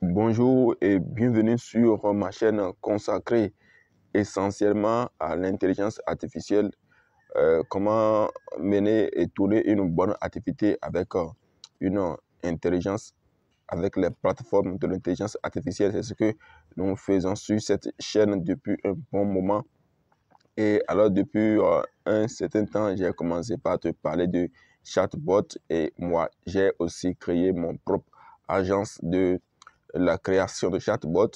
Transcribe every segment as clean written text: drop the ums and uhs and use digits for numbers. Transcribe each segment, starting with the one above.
Bonjour et bienvenue sur ma chaîne consacrée essentiellement à l'intelligence artificielle. Comment mener et tourner une bonne activité avec une intelligence, avec les plateformes de l'intelligence artificielle. C'est ce que nous faisons sur cette chaîne depuis un bon moment. Et alors, depuis un certain temps, j'ai commencé par te parler de chatbot et moi, j'ai aussi créé mon propre agence de la création de chatbots.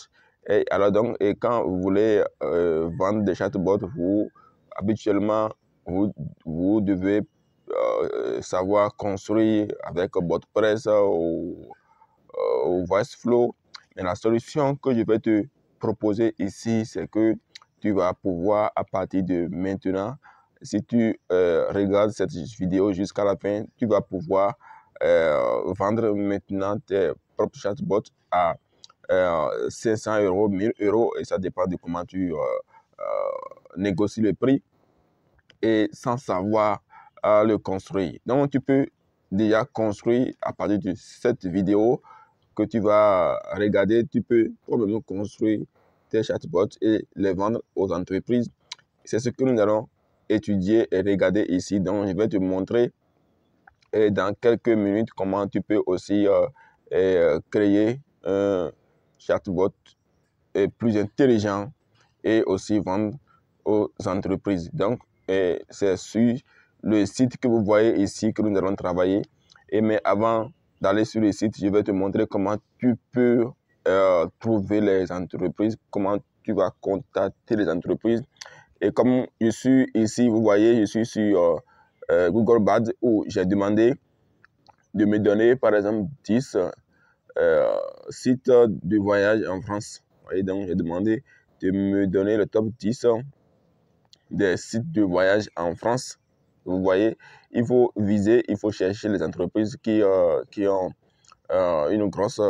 Et alors donc, et quand vous voulez vendre des chatbots, habituellement, vous devez savoir construire avec WordPress ou VoiceFlow. Mais la solution que je vais te proposer ici, c'est que tu vas pouvoir, à partir de maintenant, si tu regardes cette vidéo jusqu'à la fin, tu vas pouvoir vendre maintenant tes propres chatbots à 500 euros, 1000 euros, et ça dépend de comment tu négocies le prix, et sans savoir le construire. Donc, tu peux déjà construire à partir de cette vidéo que tu vas regarder, tu peux probablement construire tes chatbots et les vendre aux entreprises. C'est ce que nous allons étudier et regarder ici. Donc, je vais te montrer dans quelques minutes comment tu peux aussi créer un chatbot plus intelligent et aussi vendre aux entreprises. Donc, c'est sur le site que vous voyez ici que nous allons travailler. Mais avant d'aller sur le site, je vais te montrer comment tu peux trouver les entreprises, comment tu vas contacter les entreprises. Et comme je suis ici, vous voyez, je suis sur Google Bad où j'ai demandé de me donner, par exemple, 10 sites de voyage en France. Et donc, j'ai demandé de me donner le top 10 des sites de voyage en France. Vous voyez, il faut viser, il faut chercher les entreprises qui ont une grosse,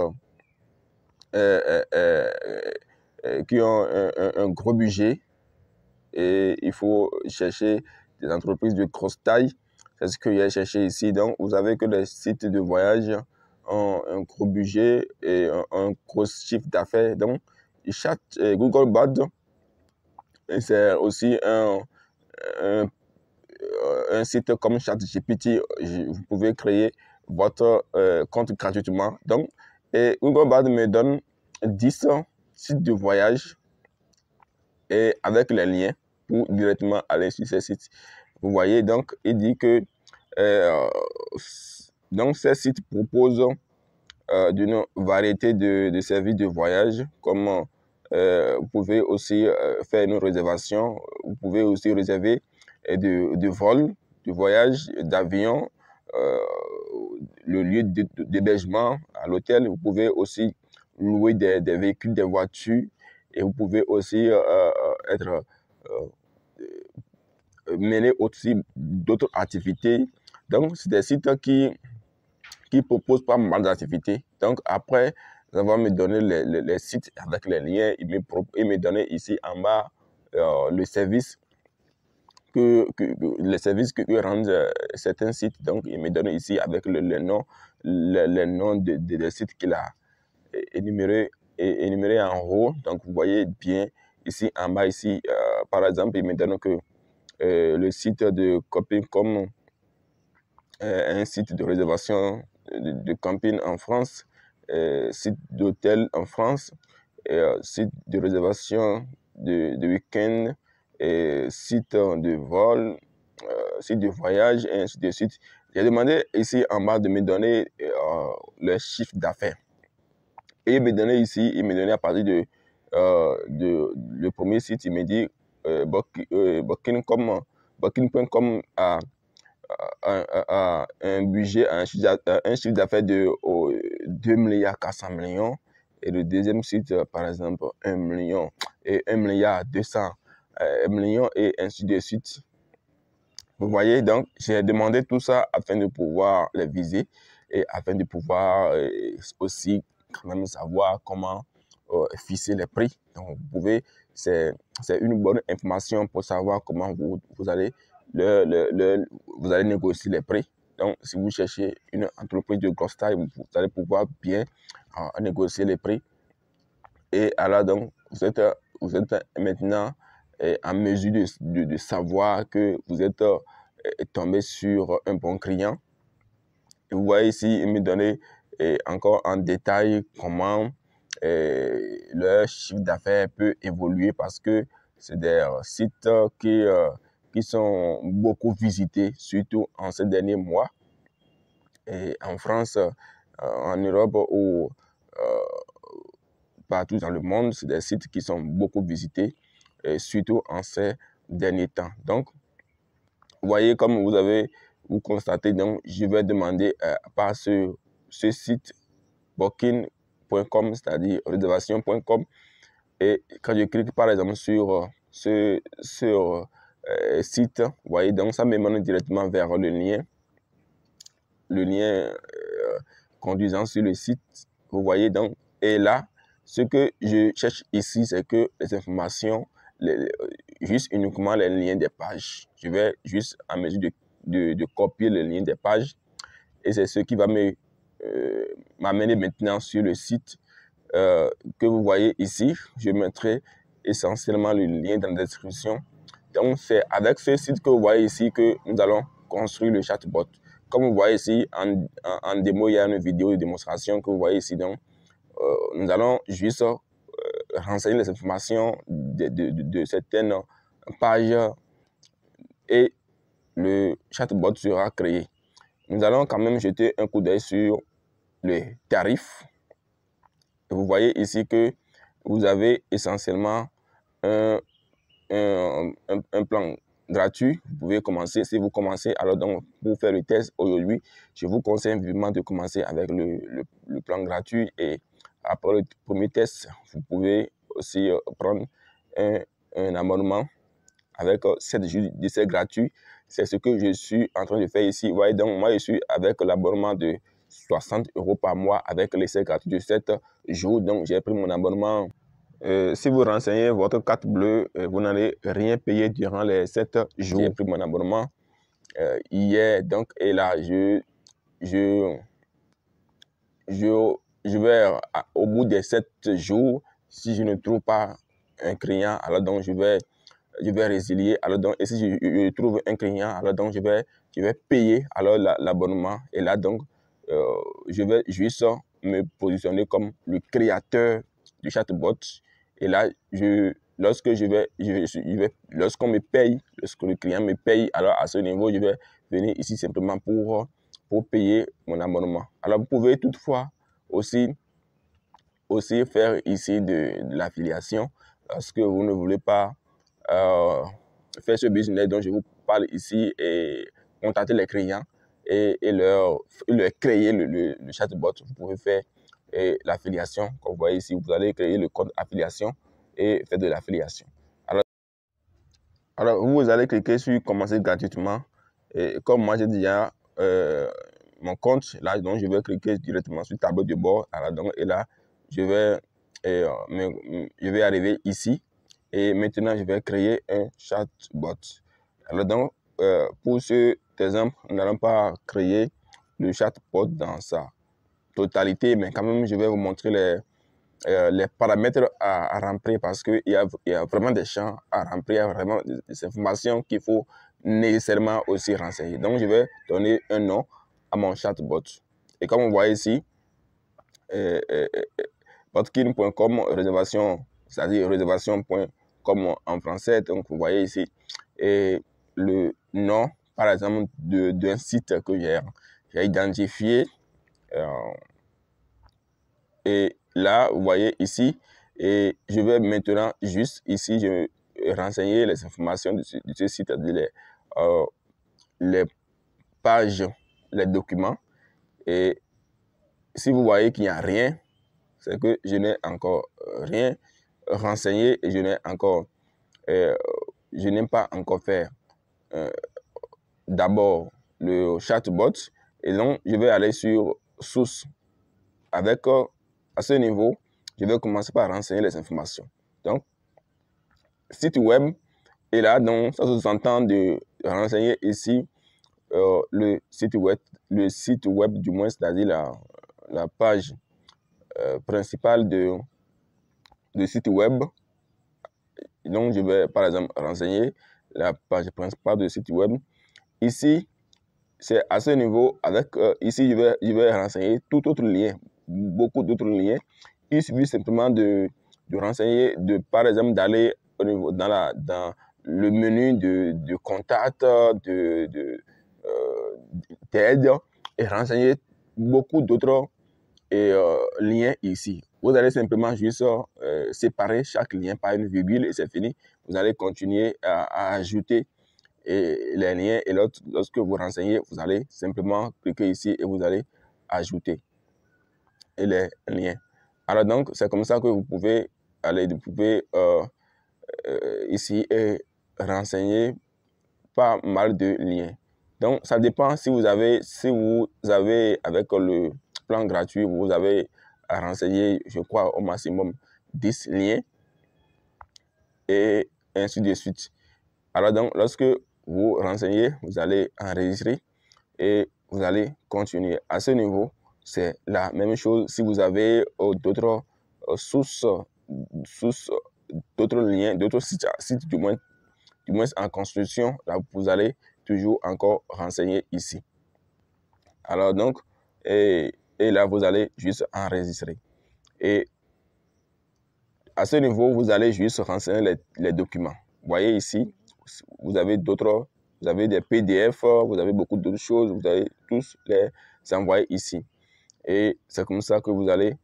qui ont un gros budget, et il faut chercher des entreprises de grosse taille. C'est ce que j'ai cherché ici. Donc, vous avez que les sites de voyage ont un gros budget et un gros chiffre d'affaires. Donc, Google Bad, c'est aussi un site comme ChatGPT. Vous pouvez créer votre compte gratuitement. Donc, Google Bad me donne 10 sites de voyage et avec les liens pour directement aller sur ces sites. Vous voyez, donc, il dit que donc ces sites proposent d'une variété de services de voyage, comme vous pouvez aussi faire une réservation, vous pouvez aussi réserver de vols, de voyage, d'avion, le lieu d'hébergement à l'hôtel. Vous pouvez aussi louer des véhicules, des voitures, et vous pouvez aussi être mener aussi d'autres activités. Donc, c'est des sites qui proposent pas mal d'activités. Donc, après avoir me donné les sites avec les liens, il me donnait ici en bas le service les services que rendent certains sites. Donc, il me donne ici avec le nom, les noms des sites qu'il a énumérés en haut. Donc, vous voyez bien ici en bas, ici, par exemple, il me donne que le site de Camping.com, un site de réservation de camping en France, site d'hôtel en France, site de réservation de week-end, site de vol, site de voyage, et ainsi de suite. J'ai demandé ici en bas de me donner le chiffre d'affaires. Et il me donnait ici, il me donnait à partir de le premier site, il me dit Booking.com a un budget, un chiffre d'affaires de 2 milliards 400 millions. Et le deuxième site, par exemple, 1 million et 1 milliard 200 millions, et ainsi de suite. Vous voyez, donc, j'ai demandé tout ça afin de pouvoir les viser et afin de pouvoir aussi quand même savoir comment fixer les prix. Donc, vous pouvez, c'est une bonne information pour savoir comment vous allez vous allez négocier les prix. Donc, si vous cherchez une entreprise de grosse taille, vous allez pouvoir bien à négocier les prix. Et alors donc, vous êtes maintenant en mesure de savoir que vous êtes tombé sur un bon client. Et vous voyez ici, il me donnait encore en détail comment leur chiffre d'affaires peut évoluer parce que c'est des sites qui sont beaucoup visités, surtout en ces derniers mois. Et en France, en Europe ou partout dans le monde, c'est des sites qui sont beaucoup visités, surtout en ces derniers temps. Donc, vous voyez, comme vous constatez, donc, je vais demander par ce site booking.com, c'est-à-dire réservation.com. Et quand je clique par exemple sur ce site, vous voyez, donc ça me mène directement vers le lien conduisant sur le site. Vous voyez donc, et là, ce que je cherche ici, c'est que les informations, juste uniquement les liens des pages. Je vais juste en mesure de copier les liens des pages et c'est ce qui va m'amener maintenant sur le site que vous voyez ici. Je mettrai essentiellement le lien dans la description. Donc, c'est avec ce site que vous voyez ici que nous allons construire le chatbot. Comme vous voyez ici, en démo, il y a une vidéo de démonstration que vous voyez ici. Donc, nous allons juste renseigner les informations de certaines pages et le chatbot sera créé. Nous allons quand même jeter un coup d'œil sur les tarifs. Vous voyez ici que vous avez essentiellement un plan gratuit. Vous pouvez commencer, si vous commencez, alors donc pour faire le test aujourd'hui, je vous conseille vivement de commencer avec le plan gratuit et après le premier test, vous pouvez aussi prendre un abonnement avec 7 jours d'essai gratuit. C'est ce que je suis en train de faire ici. Vous voyez, donc moi je suis avec l'abonnement de 60 € par mois avec l'essai gratuit de 7 jours. Donc j'ai pris mon abonnement. Si vous renseignez votre carte bleue, vous n'allez rien payer durant les 7 jours. J'ai pris mon abonnement hier, donc, et là, je vais, au bout des 7 jours, si je ne trouve pas un client, alors donc je vais résilier, alors donc, et si je trouve un client, alors donc je vais payer alors l'abonnement, et là donc, je vais juste me positionner comme le créateur du chatbot. Et là, lorsqu'on me paye, lorsque le client me paye, alors à ce niveau, je vais venir ici simplement pour payer mon abonnement. Alors, vous pouvez toutefois aussi faire ici de l'affiliation lorsque vous ne voulez pas faire ce business dont je vous parle ici et contacter les clients et leur créer le chatbot. Vous pouvez faire l'affiliation. Comme vous voyez ici, vous allez créer le code affiliation et faire de l'affiliation. Alors, vous allez cliquer sur commencer gratuitement. Et comme moi, j'ai déjà mon compte, là, donc je vais cliquer directement sur tableau de bord. Alors, donc, et là, je vais arriver ici. Et maintenant, je vais créer un chatbot. Alors, donc, pour cet exemple, nous n'allons pas créer le chatbot dans sa totalité, mais quand même, je vais vous montrer les paramètres à remplir parce qu'il y a vraiment des champs à remplir, il y a vraiment des informations qu'il faut nécessairement aussi renseigner. Donc, je vais donner un nom à mon chatbot. Et comme on voit ici, botkin.com, réservation, c'est-à-dire réservation.com en français. Donc, vous voyez ici, et le nom, par exemple, d'un site que j'ai identifié. Et là, vous voyez ici, et je vais maintenant juste ici, je vais renseigner les informations de ce site, les pages, les documents. Et si vous voyez qu'il n'y a rien, c'est que je n'ai encore rien renseigné et je n'ai pas encore fait d'abord le chatbot. Et donc, je vais aller sur source. Avec à ce niveau, je vais commencer par renseigner les informations. Donc, site web, et là, donc, ça sous-entend de renseigner ici le site web du moins, c'est-à-dire la page principale de site web. Donc, je vais par exemple renseigner la page principale de site web. Ici, c'est à ce niveau, ici, je vais renseigner tout autre lien, beaucoup d'autres liens. Il suffit simplement de renseigner, par exemple, d'aller au niveau dans le menu de contact, d'aide et renseigner beaucoup d'autres liens ici. Vous allez simplement juste séparer chaque lien par une virgule et c'est fini. Vous allez continuer à ajouter les liens et lorsque vous renseignez, vous allez simplement cliquer ici et vous allez ajouter les liens. Alors donc, c'est comme ça que vous pouvez ici renseigner pas mal de liens. Donc, ça dépend si vous avez avec le plan gratuit, vous avez à renseigner, je crois, au maximum 10 liens et ainsi de suite. Alors donc, lorsque vous renseignez, vous allez enregistrer et vous allez continuer. À ce niveau, c'est la même chose si vous avez d'autres sources, d'autres liens, d'autres sites du moins en construction, là vous allez toujours encore renseigner ici. Alors donc, et là vous allez juste enregistrer. Et à ce niveau, vous allez juste renseigner les documents. Vous voyez ici, vous avez des PDF, vous avez beaucoup d'autres choses, vous allez tous les envoyer ici. Et c'est comme ça que vous allez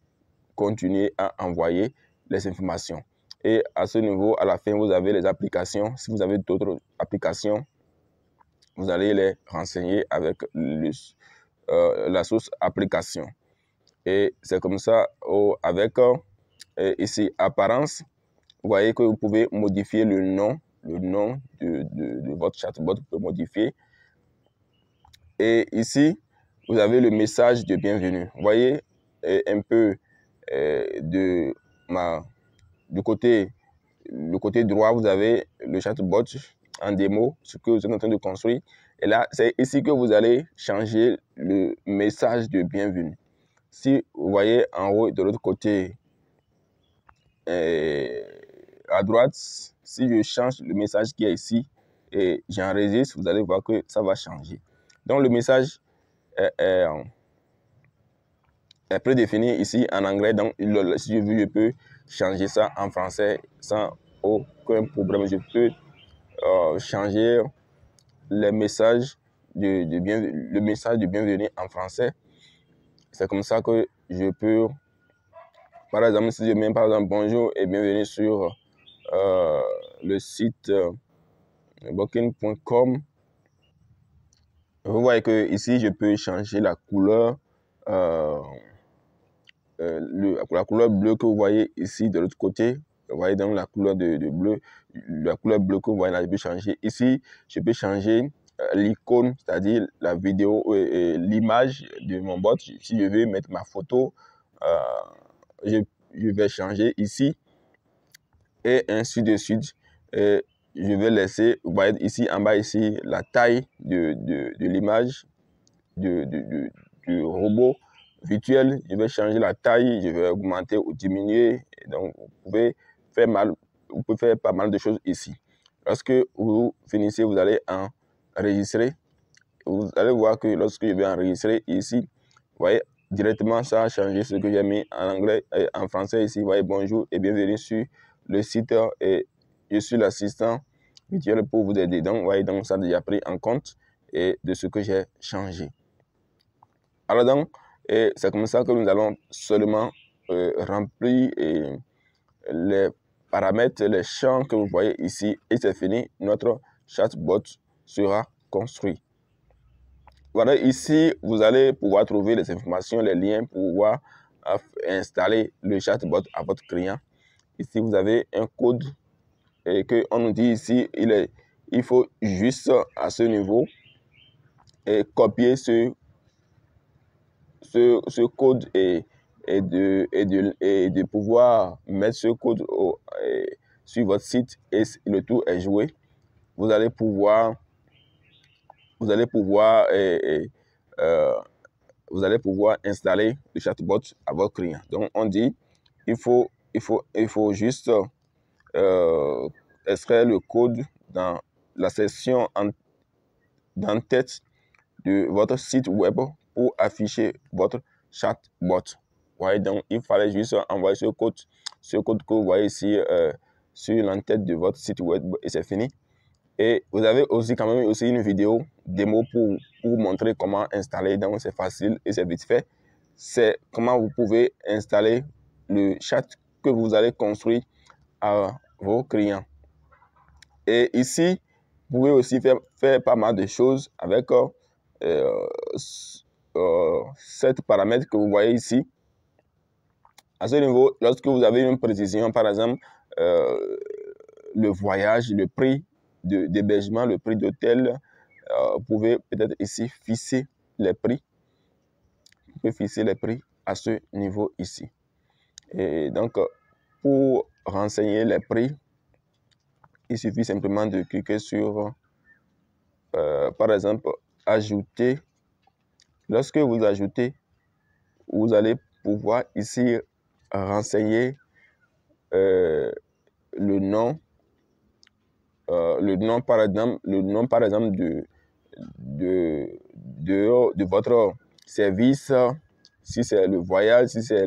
continuer à envoyer les informations. Et à ce niveau, à la fin, vous avez les applications. Si vous avez d'autres applications, vous allez les renseigner avec la source application. Et c'est comme ça, avec ici, apparence, vous voyez que vous pouvez modifier le nom de votre chatbot, vous pouvez modifier. Et ici, vous avez le message de bienvenue. Vous voyez un peu du côté droit, vous avez le chatbot en démo, ce que vous êtes en train de construire. Et là, c'est ici que vous allez changer le message de bienvenue. Si vous voyez en haut de l'autre côté, à droite, si je change le message qui est ici et j'enregistre, vous allez voir que ça va changer. Donc le message est prédéfini ici en anglais. Donc si je veux, je peux changer ça en français sans aucun problème. Je peux changer le message de bienvenue en français. C'est comme ça que je peux, par exemple, si je mets par exemple bonjour et bienvenue sur le site booking.com, vous voyez que ici je peux changer la couleur, la couleur bleue que vous voyez ici de l'autre côté. Vous voyez donc la couleur de bleu, la couleur bleue que vous voyez là, je peux changer. Ici, je peux changer l'icône, c'est-à-dire la vidéo, l'image de mon bot. Si je veux mettre ma photo, je vais changer ici et ainsi de suite. Et je vais laisser, vous voyez ici en bas ici, la taille de l'image du robot virtuel. Je vais changer la taille, je vais augmenter ou diminuer. Et donc, vous pouvez faire pas mal de choses ici. Lorsque vous finissez, vous allez enregistrer. Vous allez voir que lorsque je vais enregistrer ici, vous voyez, directement, ça a changé ce que j'ai mis en anglais et en français ici. Vous voyez, bonjour et bienvenue sur le site et je suis l'assistant virtuel pour vous aider. Donc, vous voyez, donc ça a déjà pris en compte et de ce que j'ai changé. Alors donc, c'est comme ça que nous allons seulement remplir les paramètres, les champs que vous voyez ici et c'est fini. Notre chatbot sera construit. Voilà, ici, vous allez pouvoir trouver les informations, les liens pour pouvoir installer le chatbot à votre client. Ici, vous avez un code et qu'on nous dit ici, il faut juste à ce niveau et copier ce code et de pouvoir mettre ce code sur votre site et le tout est joué. Vous allez pouvoir vous allez pouvoir installer le chatbot à votre client. Donc, on dit, il faut juste extraire le code dans la section d'en-tête de votre site web pour afficher votre chatbot. Ouais, donc, il fallait juste envoyer ce code que vous voyez ici sur l'en-tête de votre site web et c'est fini. Et vous avez aussi quand même aussi une vidéo démo pour vous montrer comment installer. Donc, c'est facile et c'est vite fait. C'est comment vous pouvez installer le chat que vous allez construire à vos clients. Et ici, vous pouvez aussi faire pas mal de choses avec cet paramètre que vous voyez ici. À ce niveau, lorsque vous avez une précision, par exemple, le voyage, le prix d'hébergement, le prix d'hôtel, vous pouvez peut-être ici fixer les prix. Vous pouvez fixer les prix à ce niveau ici. Et donc, pour renseigner les prix, il suffit simplement de cliquer sur, par exemple, ajouter. Lorsque vous ajoutez, vous allez pouvoir ici renseigner le nom par exemple de votre service, si c'est le voyage, si c'est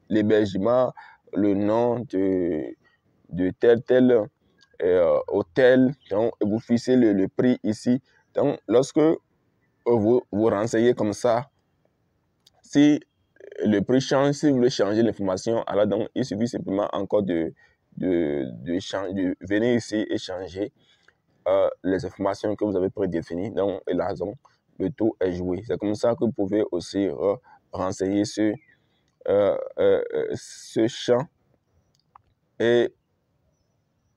l'hébergement, le nom de tel hôtel. Donc, vous fixez le prix ici. Donc, lorsque vous renseignez comme ça, si le prix change, si vous voulez changer l'information, alors donc, il suffit simplement encore de venir ici et changer les informations que vous avez prédéfinies. Donc, et là, donc, le tout est joué. C'est comme ça que vous pouvez aussi renseigner ce champ et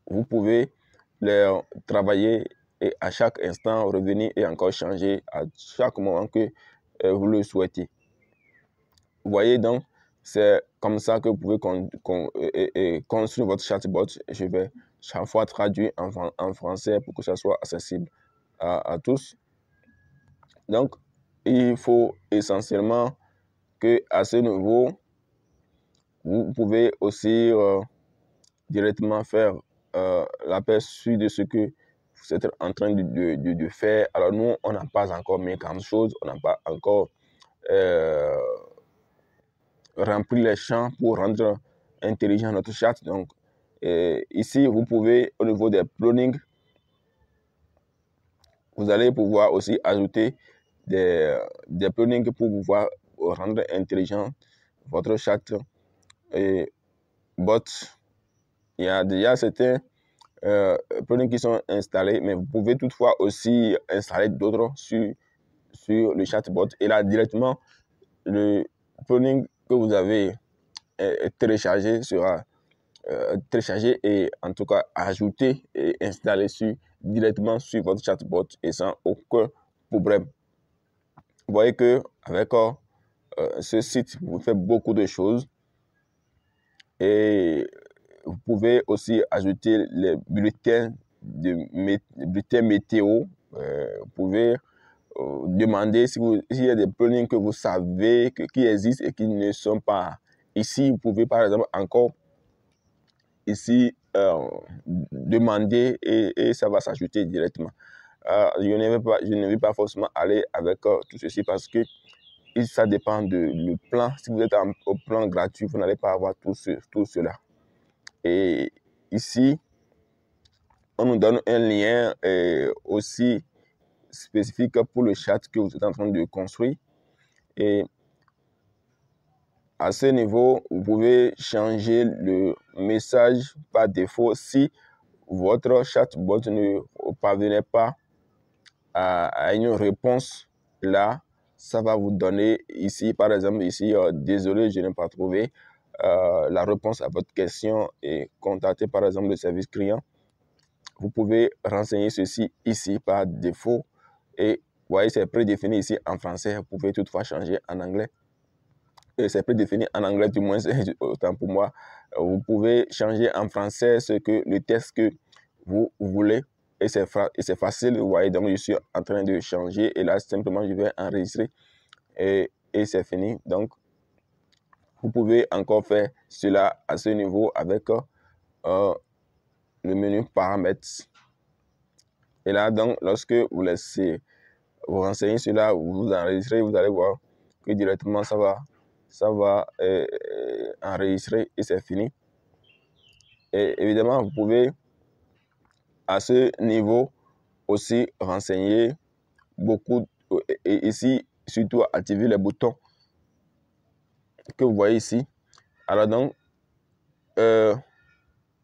vous pouvez les travailler et à chaque instant revenir et encore changer à chaque moment que vous le souhaitez. Vous voyez donc, c'est comme ça que vous pouvez construire votre chatbot. Je vais chaque fois traduire en français pour que ça soit accessible à tous. Donc, il faut essentiellement qu'à ce niveau, vous pouvez aussi directement faire l'aperçu de ce que vous êtes en train de faire. Alors nous, on n'a pas encore mis grand chose, on n'a pas encore rempli les champs pour rendre intelligent notre chat. Donc ici, vous pouvez, au niveau des plugins, vous allez pouvoir aussi ajouter des plugins pour pouvoir rendre intelligent votre chat et bot. Il y a déjà certains plugins qui sont installés, mais vous pouvez toutefois aussi installer d'autres sur le chatbot. Et là, directement, le plugin que vous avez téléchargé sera téléchargé et en tout cas ajouté et installé directement sur votre chatbot et sans aucun problème. Vous voyez que avec ce site, vous faites beaucoup de choses et vous pouvez aussi ajouter les bulletins météo. Vous pouvez demander s'il y a des plugins que vous savez qui existent et qui ne sont pas ici. Vous pouvez par exemple encore ici demander et ça va s'ajouter directement. Je ne vais pas forcément aller avec tout ceci parce que ça dépend du plan. Si vous êtes au plan gratuit, vous n'allez pas avoir tout cela. Et ici, on nous donne un lien aussi spécifique pour le chat que vous êtes en train de construire. Et à ce niveau, vous pouvez changer le message par défaut si votre chatbot ne parvenait pas à une réponse. Là, ça va vous donner ici, par exemple, ici, désolé, je n'ai pas trouvé la réponse à votre question et contacter par exemple le service client. Vous pouvez renseigner ceci ici par défaut et vous voyez, c'est prédéfini ici en français. Vous pouvez toutefois changer en anglais. Et c'est prédéfini en anglais, du moins, autant pour moi. Vous pouvez changer en français le texte que vous voulez. Et c'est facile, vous voyez. Donc, je suis en train de changer. Et là, simplement, je vais enregistrer. Et et c'est fini. Donc, vous pouvez encore faire cela à ce niveau avec le menu paramètres. Et là, donc, lorsque vous laissez vous renseigner cela, vous enregistrez, vous allez voir que directement ça va enregistrer et c'est fini. Et évidemment, vous pouvez à ce niveau aussi renseigner beaucoup et ici surtout activer les boutons que vous voyez ici. Alors donc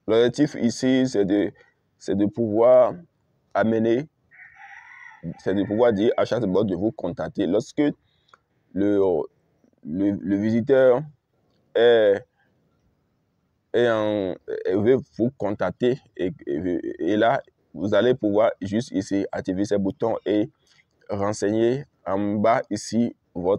l'objectif ici c'est de pouvoir amener, c'est de pouvoir dire à chatbot de vous contacter lorsque le visiteur veut vous contacter et là vous allez pouvoir juste ici activer ces boutons et renseigner en bas ici vos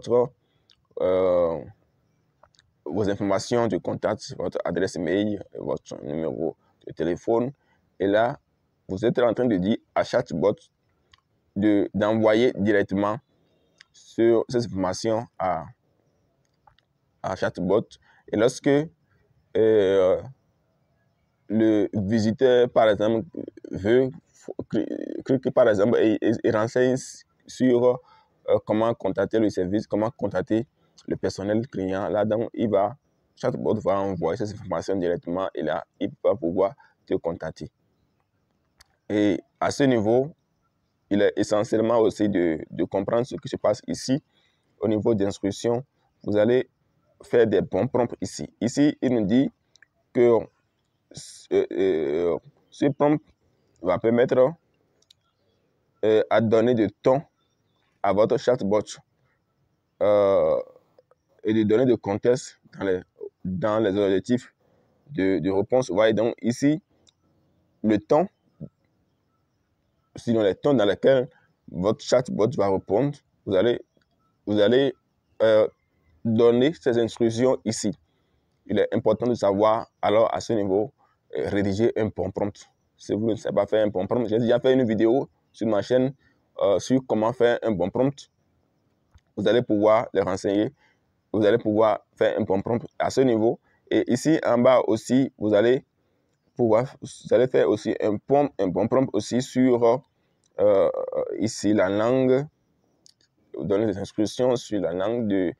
informations de contact, votre adresse mail, votre numéro de téléphone. Et là, vous êtes en train de dire à chatbot d'envoyer directement sur ces informations à chatbot. Et lorsque le visiteur, par exemple, veut cliquer, par exemple, et renseigne sur comment contacter le service, comment contacter le personnel client, là, donc, chatbot va envoyer ces informations directement et là, il va pouvoir te contacter. Et à ce niveau, il est essentiellement aussi de comprendre ce qui se passe ici. Au niveau d'instruction, vous allez faire des bons prompts ici. Ici, il nous dit que ce prompt va permettre à donner du ton à votre chatbot et de donner de contexte dans les objectifs de réponse. Vous voyez donc ici le ton, sinon les tons dans lesquels votre chatbot va répondre, vous allez donner ces instructions ici. Il est important de savoir alors à ce niveau rédiger un bon prompt. Si vous ne savez pas faire un bon prompt, j'ai déjà fait une vidéo sur ma chaîne sur comment faire un bon prompt. Vous allez pouvoir les renseigner. Vous allez pouvoir faire un bon prompt à ce niveau. Et ici en bas aussi, vous allez faire aussi un bon prompt aussi sur ici la langue. Vous donnez des instructions sur la langue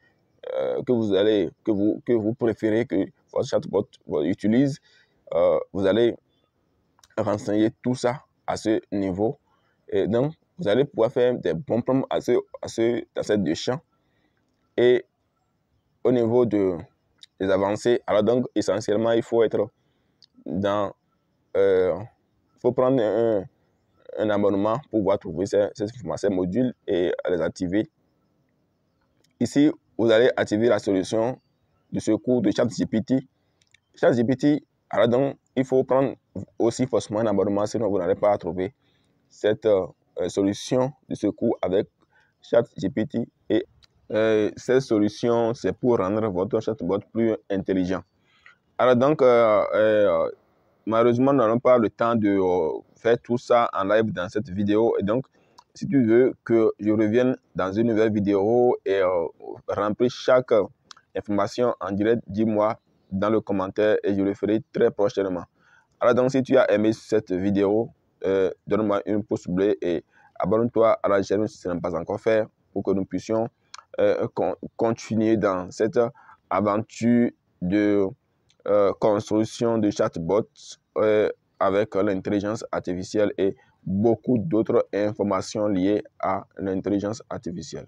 que vous préférez que votre chatbot utilise. Vous allez renseigner tout ça à ce niveau. Et donc, vous allez pouvoir faire des bons prompts dans ces deux champs. Et au niveau des avancées, alors donc, essentiellement, il faut être dans... faut prendre un abonnement pour pouvoir trouver ces modules et les activer. Ici, vous allez activer la solution de secours de ChatGPT. ChatGPT, alors donc, il faut prendre aussi forcément un abonnement, sinon vous n'allez pas trouver cette solution de secours avec ChatGPT. Et cette solution, c'est pour rendre votre chatbot plus intelligent. Alors donc, malheureusement, nous n'avons pas le temps de faire tout ça en live dans cette vidéo. Et donc, si tu veux que je revienne dans une nouvelle vidéo et remplir chaque information en direct, dis-moi dans le commentaire et je le ferai très prochainement. Alors donc, si tu as aimé cette vidéo, donne-moi une pouce bleu et abonne-toi à la chaîne si ce n'est pas encore fait pour que nous puissions continuer dans cette aventure de construction de chatbots avec l'intelligence artificielle et beaucoup d'autres informations liées à l'intelligence artificielle.